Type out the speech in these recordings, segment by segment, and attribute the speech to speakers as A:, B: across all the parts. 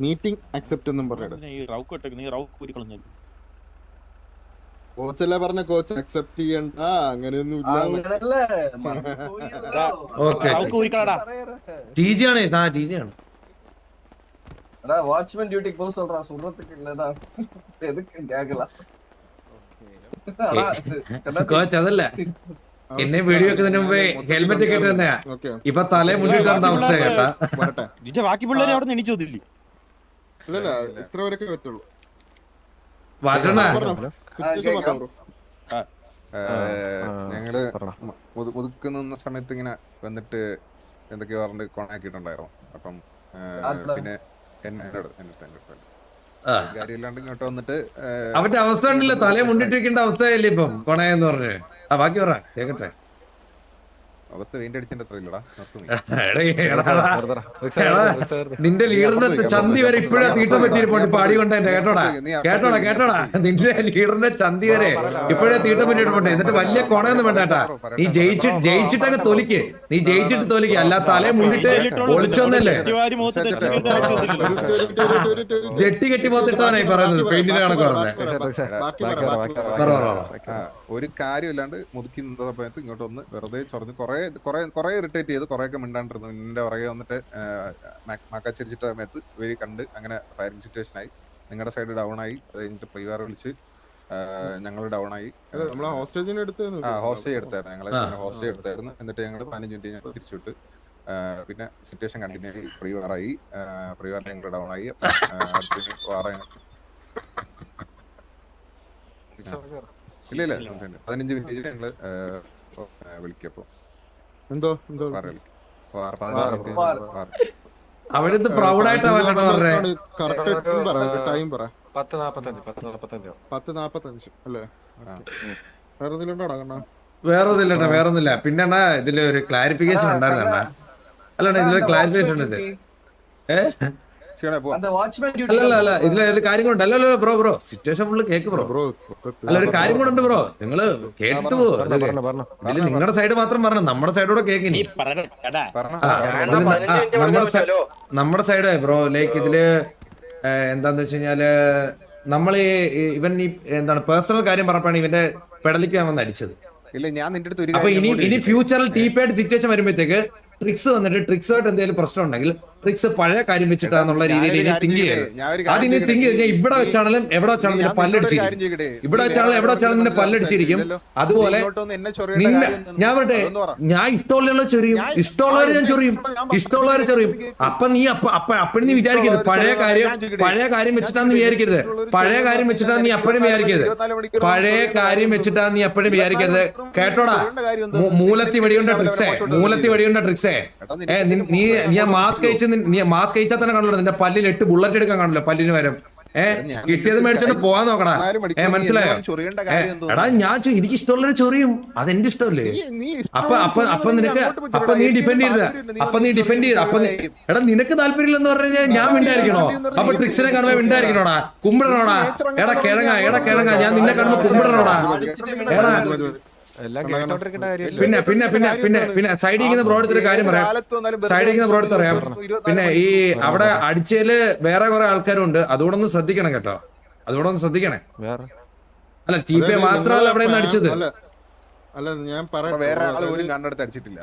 A: Meeting accept എന്നും പറഞ്ഞു കോച്ചല്ലേ പറഞ്ഞ കോച്ച് അക്സെപ്റ്റ് ചെയ്യണ്ട അങ്ങനെയൊന്നും
B: வாட்ச்மேன் டியூட்டிக்கு போக சொல்றான் சொல்றதுக்கு இல்லடா எதுக்கு கேக்கல
C: കോച്ച് അതല്ല എന്നെ വീഡിയോ വെക്കുന്നതിന് മുമ്പേ ഹെൽമെറ്റ് ഒക്കെ ഇട്ട് തന്നെയാ ഇപ്പൊ തലേ മുന്നിട്ട് വന്ന അവസ്ഥ കേട്ടാ
D: ബാക്കി പിള്ളേരെ അവിടെ നിന്ന് എണീച്ചോതില്ലേ
A: എത്ര വരൊക്കെ പറ്റുള്ളൂ
E: ഞങ്ങള് മുതുക്ക് നിന്ന സമയത്ത് ഇങ്ങനെ വന്നിട്ട് എന്തൊക്കെയോ പറഞ്ഞിട്ട് കൊണാക്കിയിട്ടുണ്ടായിരുന്നു. അപ്പം പിന്നെ കാര്യമില്ലാണ്ട് ഇങ്ങോട്ട് വന്നിട്ട്
C: അവന്റെ അവസ്ഥ ഉണ്ടല്ലോ തലേ മുന്നിട്ട് വെക്കേണ്ട അവസ്ഥയല്ലേ ഇപ്പം കൊണയെന്ന് പറഞ്ഞ്. ബാക്കി പറ കേക്കട്ടെ. നിന്റെ ലീഡറിന്റെ ചന്തി വരെ ഇപ്പോഴാ തീട്ടം പറ്റിയിരിപ്പോ പാടി കൊണ്ട് കേട്ടോടാ കേട്ടോടാ കേട്ടോടാ നിന്റെ ലീഡറിന്റെ ചന്തി വരെ ഇപ്പോഴേ തീട്ടം പറ്റിയിട്ടുണ്ട്. എന്നിട്ട് വലിയ കൊണയൊന്നും വേണ്ടാ. നീ ജയിച്ചിട്ടങ്ങ് തൊലിക്ക്. നീ ജയിച്ചിട്ട് തൊലിക്ക്. അല്ല തലേ മുന്നിട്ട് ഒളിച്ചൊന്നല്ലേ ജെട്ടി കെട്ടി പോത്തിട്ടാനായി പറയുന്നത്. പെയിന്റിന്റെ കണക്ക്
E: ഒരു കാര്യമില്ലാണ്ട് മുതുക്കി നിന്ന സമയത്ത് ഇങ്ങോട്ട് വന്ന് വെറുതെ ചൊറഞ്ഞ് കുറെ ഇറിറ്റേറ്റ് ചെയ്ത് കുറെയൊക്കെ മിണ്ടാണ്ടിരുന്നു. നിന്റെ പുറകെ വന്നിട്ട് മക്കാച്ചിരിച്ചിട്ട സമയത്ത് ഇവര് കണ്ട് അങ്ങനെ ഫയറിംഗ് സിറ്റുവേഷൻ ആയി. നിങ്ങളുടെ സൈഡ് ഡൗൺ ആയി. അത് കഴിഞ്ഞിട്ട് പ്രീവാർ വിളിച്ച് ഞങ്ങൾ ഡൗൺ ആയി. ഹോസ്റ്റേജ് എടുത്തായിരുന്നു. ഞങ്ങള് ഹോസ്റ്റേജ് എടുത്തായിരുന്നു. എന്നിട്ട് ഞങ്ങൾ 15 മിനിറ്റ് തിരിച്ചുവിട്ട് പിന്നെ സിറ്റുവേഷൻ കണ്ടിന്യൂ ആയി. പ്രീവാറായി. പ്രീവാറിൽ ഞങ്ങൾ ഡൗൺ ആയി. ഇല്ല 15 മിനിറ്റ് ഞങ്ങള് വിളിക്കപ്പോ
C: അവിടുന്ന് പ്രൗഡായിട്ടാ വേറൊന്നില്ല. പിന്നെ ഇതില് ഒരു ക്ലാരിഫിക്കേഷൻ ഉണ്ടായിരുന്ന അല്ല ഇതിലൊരു ക്ലാരിഫിക്കേഷൻ ഉണ്ട്. അല്ല ഇതിലൊരു കാര്യം കൊണ്ട് അല്ലല്ലോ bro situation full cake bro. അല്ല ഒരു കാര്യം കൊണ്ടുണ്ട് ബ്രോ. നിങ്ങള് കേട്ടു പോ. ഇതില് നിങ്ങളുടെ സൈഡ് മാത്രം പറഞ്ഞു. നമ്മുടെ സൈഡോടെ കേക്കിനി നമ്മുടെ സൈഡ് ബ്രോ. ലൈക്ക് ഇതില് എന്താന്ന് വെച്ച് കഴിഞ്ഞാല് നമ്മൾ ഇവൻ ഈ എന്താണ് പേഴ്സണൽ കാര്യം പറഞ്ഞപ്പോഴാണ് ഇവന്റെ പെടലിക്ക് ഞാൻ വന്ന് അടിച്ചത്. അപ്പൊ ഇനി ഫ്യൂച്ചറിൽ ടീപ്പായിട്ട് സിറ്റുവേഷൻ വരുമ്പോഴത്തേക്ക് ട്രിക്സ് വന്നിട്ട് ട്രിക്സുമായിട്ട് എന്തെങ്കിലും പ്രശ്നം ഉണ്ടെങ്കിൽ ട്രിക്സ് പഴയ കാര്യം വെച്ചിട്ടാന്നുള്ള രീതിയിൽ ഇനി തിങ്ക് ചെയ്യരുത്. അതിനി തിങ്ക് ചെയ്ത് ഇവിടെ വെച്ചാണെങ്കിലും എവിടെ വെച്ചാണെങ്കിലും പല്ലടിച്ചിരിക്കും. ഇവിടെ വെച്ചാണെങ്കിലും എവിടെ വെച്ചാണെങ്കിലും പല്ലടിച്ചിരിക്കും. അതുപോലെ ഞാൻ പറയട്ടെ, ഞാൻ ഇഷ്ടമുള്ള ചൊറിയും, ഇഷ്ടമുള്ളവരെ ഞാൻ ചൊറിയും, ഇഷ്ടമുള്ളവരെ ചൊറിയും. അപ്പൊ നീ അപ്പഴും നീ വിചാരിക്കരുത് പഴയ കാര്യം വെച്ചിട്ടാന്ന് വിചാരിക്കരുത്. പഴയ കാര്യം വെച്ചിട്ടാന്ന് നീ അപ്പോഴും വിചാരിക്കരുത്. പഴയ കാര്യം വെച്ചിട്ടാന്ന് നീ അപ്പോഴും വിചാരിക്കരുത്. കേട്ടോടാ, മൂലത്തി വെടിയുണ്ട ട്രിക്സേ നീ മാസ്ക് കഴിച്ചാൽ തന്നെ കാണുള്ളൂ. നിന്റെ പല്ലിൽ 8 ബുള്ളറ്റ് എടുക്കാൻ കാണുമല്ലോ പല്ലിന് വരും. കിട്ടിയത് മേടിച്ചോണ്ട് പോവാൻ നോക്കടാ. മനസ്സിലായോ? എടാ എനിക്ക് ഇഷ്ടമുള്ളൊരു ചൊറിയും, അതെന്റെ ഇഷ്ടമല്ലേ. അപ്പൊ നീ ഡിഫെൻഡ് ചെയ്ത എടാ നിനക്ക് താല്പര്യമില്ലെന്ന് പറഞ്ഞു കഴിഞ്ഞാൽ ഞാൻ മിണ്ടായിരിക്കണോ? അപ്പൊ ട്രിക്സിനെ കാണുമ്പോ മിണ്ടായിരിക്കണോടാ? കുമ്പിടണോടാ? എടാ കിഴങ്ങ ഞാൻ നിന്നെ കാണുമ്പോ കുമ്പിടണോടാ? എടാ പിന്നെ സൈഡിൽ ബ്രോ എടുത്തൊരു കാര്യം പറയാം. പിന്നെ ഈ അവിടെ അടിച്ചതില് വേറെ കുറെ ആൾക്കാരും ഉണ്ട്. അതുകൂടെ ഒന്ന് ശ്രദ്ധിക്കണം കേട്ടോ. ശ്രദ്ധിക്കണേ. അല്ല ടീപ്പേ മാത്രമല്ല അവിടെ നിന്ന് അടിച്ചത്.
A: അല്ല ഞാൻ അടിച്ചിട്ടില്ല.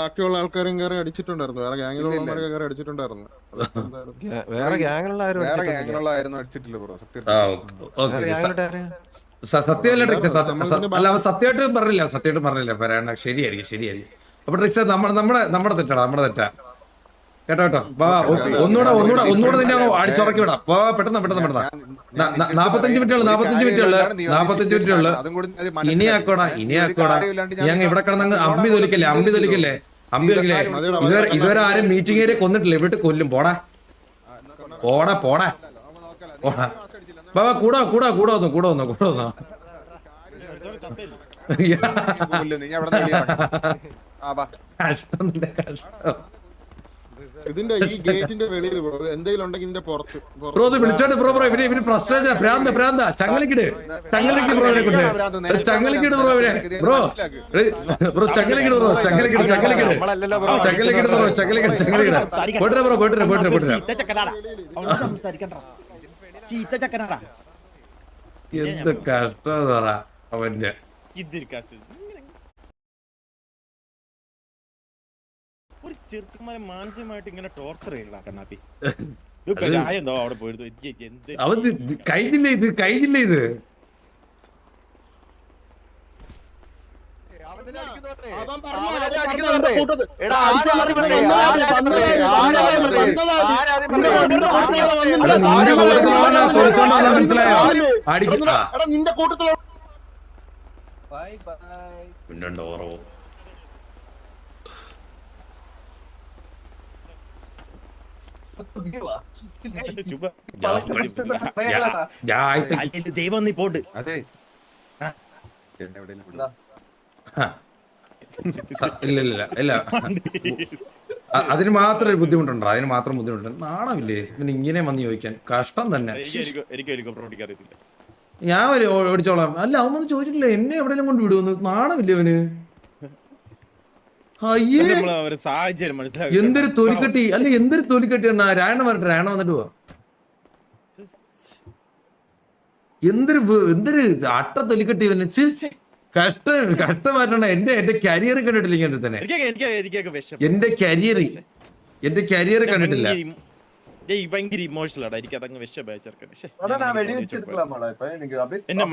A: ബാക്കിയുള്ള ആൾക്കാരും കയറി അടിച്ചിട്ടുണ്ടായിരുന്നു. വേറെ ഗ്യാങ്ങിലുള്ള കയറി അടിച്ചിട്ടുണ്ടായിരുന്നു.
E: അടിച്ചിട്ടില്ല ബ്രോ.
C: സത്യമല്ല ട്രിക്സ്. അല്ല അവൻ സത്യമായിട്ട് പറഞ്ഞില്ല പറയാൻ. ശരിയായിരിക്കും. അപ്പൊ ട്രിക്സ് നമ്മുടെ തെറ്റാ കേട്ടോ. ഒന്നുകൂടെ നിന്നെ അടിച്ചുറക്കി വിടാം. പെട്ടെന്ന് 45 മിനിറ്റുള്ളു. ഇനി ആക്കോടാ. ഞങ്ങൾ ഇവിടെ കിടന്ന് അമ്പി തൊലിക്കല്ലേ. ഇതുവരെ ആരും മീറ്റിംഗ് ഏരിയ കൊന്നിട്ടില്ല. ഇവിടെ കൊല്ലും. പോടാ ബാബാ കൂടെ വന്നോ. കഷ്ടം.
A: ഇതിന്റെ ഈ ഗേറ്റിന്റെ വെളിയിൽ ബ്രോ എന്തെങ്കിലും ഉണ്ടെങ്കിൽ ഇതിന്റെ പുറത്ത്
C: ബ്രോ ഇത് വിളിച്ചോണ്ട് ബ്രോ ഇവര് ഫ്രസ്ട്രേഷൻ ഭ്രാന്ത ചങ്ങലക്കിട് ബ്രോ ഇവരെ കൊണ്ട് ചങ്ങലക്കിട് ബ്രോ ഇവരെ ബ്രോ ചങ്ങലക്കിട് ബ്രോ ചങ്ങലക്കിട് ബ്രോ ചങ്ങലക്കിട് പോട്ടെ ബ്രോ പോട്ടെ എന്ത് കഷ്ടം പറ അവന്റെ
D: ഒരു ചെറുക്കന്മാരെ മാനസികമായിട്ട് ഇങ്ങനെ ടോർച്ചർ ചെയ്യണ്ട കണ്ണാപ്പി. എന്തോ അവിടെ പോയിരുന്നു എന്ത്
C: അവൻ കഴിഞ്ഞില്ല ഇത്
A: നിന്റെ കൂട്ടത്തിലോ
C: പിന്നുണ്ടോ ഓറവോ
D: ദൈവം നീ പോണ്ട്.
E: അതെ
C: ഇല്ല അതിന് മാത്രം ഒരു ബുദ്ധിമുട്ടുണ്ടോ? അതിന് മാത്രം ബുദ്ധിമുട്ടുണ്ട്. നാണമില്ലേ പിന്നെ ഇങ്ങനെ വന്ന് ചോദിക്കാൻ? കഷ്ടം തന്നെ. ഞാൻ ഓടിച്ചോളാം. അല്ല അവൻ വന്ന് ചോദിച്ചിട്ടില്ല എന്നെ എവിടെയെങ്കിലും കൊണ്ട് വിടുമെന്ന്. നാണമില്ലേ അവന്? അയ്യേ എന്തൊരു തൊലിക്കട്ടി. അല്ല എന്തൊരു തൊലിക്കട്ടി എന്നാ. രായണ വരട്ടെ, രായണ വന്നിട്ട് പോവാ. എന്തൊരു അട്ട തൊലിക്കട്ടി ഇവന്. കഷ്ടമായിട്ടുണ്ട്. എന്റെ കരിയർ കണ്ടിട്ടില്ല ഇങ്ങനെ തന്നെ. എന്റെ കരിയർ കണ്ടിട്ടില്ല.
D: ഭയങ്കര ഇമോഷണൽ ആടാ. എനിക്ക് അതങ്ങ് വിഷമം.
B: എന്നെ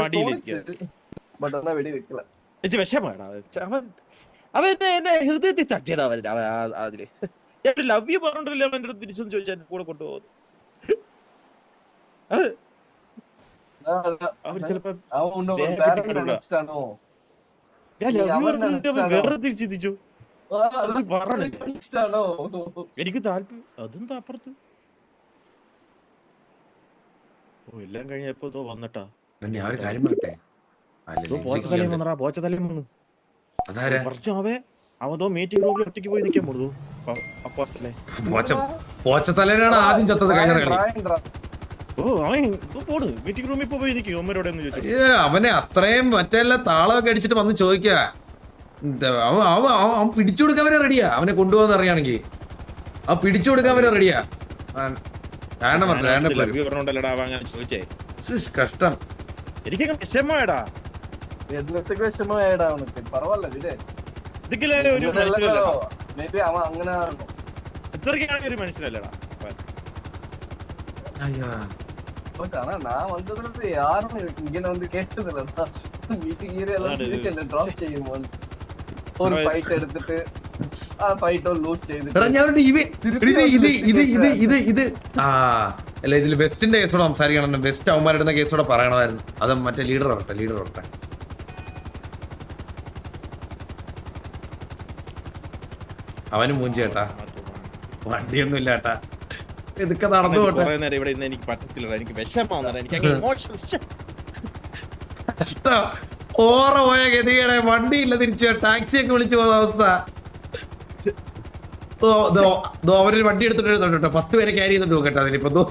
D: അവൻ എന്നെ ഹൃദയത്തിൽ തട്ടിയടാ. അതില് ലവ് യു പറഞ്ഞിട്ടില്ല. അവൻ്റെ അടുത്ത് തിരിച്ചൊന്ന് ചോദിച്ചാൽ കൂടെ കൊണ്ടുപോകുന്നു. അവർ ചിലപ്പോ വേറെ തിരിച്ചു ചിന്തിച്ചു. എനിക്ക് താല്പര്യം അതെന്താ അപ്പുറത്ത്. എല്ലാം കഴിഞ്ഞപ്പോ വന്നിട്ടാ പോച്ചതലയും വന്നടാ. പോച്ചതലയും വന്നു. പറഞ്ഞു അവതോ മീറ്റിംഗ് റൂമിൽ ഒറ്റയ്ക്ക് പോയി നിൽക്കാൻ പോണു.
C: പോച്ചത്തലേനാണ് ആദ്യം ചത്തത്.
D: മീറ്റിംഗ് റൂമിൽ പോയി നിൽക്കും അമ്മരോടെ ഒന്ന് ചോദിച്ചു.
C: അവനെ അത്രയും മറ്റെല്ലാം താളമൊക്കെ അടിച്ചിട്ട് വന്ന് ചോദിക്ക. അവൻ പിടിച്ചു കൊടുക്കാൻ വരെ റെഡിയാ. അവനെ കൊണ്ടുപോകാൻ അറിയാണെങ്കിൽ അവൻ പിടിച്ചു കൊടുക്കാൻ വരെ റെഡിയാ. കഷ്ടം.
D: എനിക്കങ്ങ് വിഷമമായടാ. ഒരു മനസ്സിലല്ലടാ.
B: நான் வந்ததுல யாரும் இங்க வந்து கேட்டதில்ல. வீட்டுக்கு எல்லாம் டிராப் ചെയ്യുമോ ഒരു ഫൈറ്റ് എടുത്തിട്ട് ആ ഫൈറ്റ് ലൂസ് ചെയ്തിട്ട്
C: അല്ല ഇതിൽ വെസ്റ്റിന്റെ കേസോടെ സംസാരിക്കണം. വെസ്റ്റ് അവന്മാരിടുന്ന കേസോടെ പറയണമായിരുന്നു. അത് മറ്റേ ലീഡർ വരട്ടെ. അവന് മൂഞ്ചി ചേട്ടാ. വണ്ടിയൊന്നും ഇല്ല ചേട്ടാ. ഇതൊക്കെ നടന്നു പോട്ടെ.
D: ഇവിടെ എനിക്ക് പറ്റത്തില്ല. എനിക്ക് വിഷമം.
C: ഓറ പോയ ഗതികേടെ. വണ്ടിയില്ല തിരിച്ചു. ടാക്സിയൊക്കെ വിളിച്ചു പോകുന്ന അവസ്ഥ. അവരൊരു വണ്ടി എടുത്തിട്ട് 10 പേരെ ക്യാരി ചെയ്തിട്ട് നോക്കട്ടെ. അതിനിപ്പോ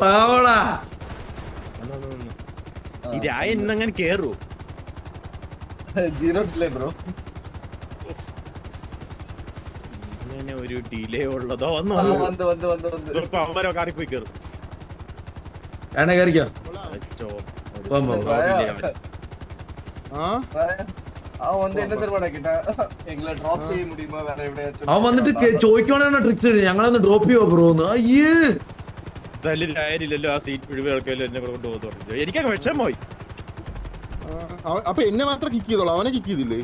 C: പാവടാ.
D: ഇന്നങ്ങനെ കേറൂ.
B: ബ്രോ
D: ഒരു ഡിലേ ഉള്ളതോ അവന്മാരോ കാറി പോയി കേറും.
C: കേറിക്കോ. അവൻ വന്നിട്ട് ചോദിക്കുവാനാണ് ട്രിക്സ്. ഞങ്ങളൊന്ന് ഡ്രോപ്പ് ചെയ്യുമോ ബ്രോന്ന്. അയ്യേ
D: ആയില്ലല്ലോ. ആ സീറ്റ് പിടിവെക്കല്ലോ എന്നെ കൊണ്ടുപോകുന്നു. എനിക്കങ്ങ് വിഷമമായി.
A: അപ്പൊ എന്നെ മാത്രം കിക്ക് ചെയ്തോളൂ. അവനെ കിക്ക് ചെയ്തില്ലേ?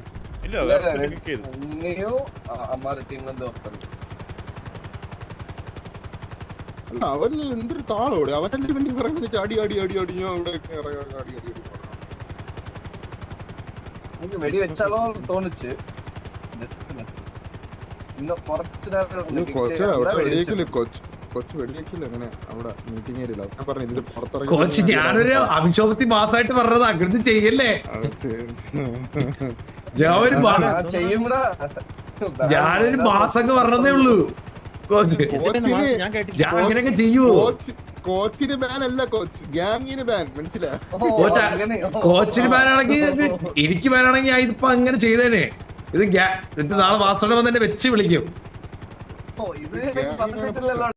A: അവൻ എന്തൊരു താളോടെ. അവന്റെ വേണ്ടി പറയുന്നത് അടി അടി അടി അടി. ഞാൻ അവിടെ
B: വെടി വെച്ചാലോ തോന്നിച്ച്.
A: കൊച്ചു വെടിവെക്കില്ല അങ്ങനെ അവിടെ മീറ്റിംഗ് ഏരിയയില്ല. ഞാൻ പറഞ്ഞു ഇതിന്റെ പുറത്തിറങ്ങി.
C: ഞാനൊരു അഭിക്ഷോഭത്തി മാസമായിട്ട് പറഞ്ഞത് അങ്ങനെ ചെയ്യല്ലേ.
B: ചെയ്യുമ്പോ
C: ഞാനൊരു മാസൊക്കെ പറഞ്ഞതേ ഉള്ളൂ കോച്ച്.
D: ഞാൻ കേട്ടില്ല.
C: ഞാൻ അങ്ങനെയൊക്കെ ചെയ്യുവോ?
A: കോച്ചിന് ബാൻ അല്ല കോച്ച്, ഗ്യാങ്ങിന് ബാൻ, മനസ്സിലായോ?
C: കോച്ചിന് ബാനാണെങ്കിൽ എനിക്ക് ബാനാണെങ്കിൽ ഞാൻ ഇതിപ്പോ അങ്ങനെ ചെയ്തേനെ. ഇത് നാളെ വാസോടെ വന്ന് എന്നെ വെച്ച് വിളിക്കും.
B: ഇത് പറഞ്ഞിട്ടില്ലല്ലോ.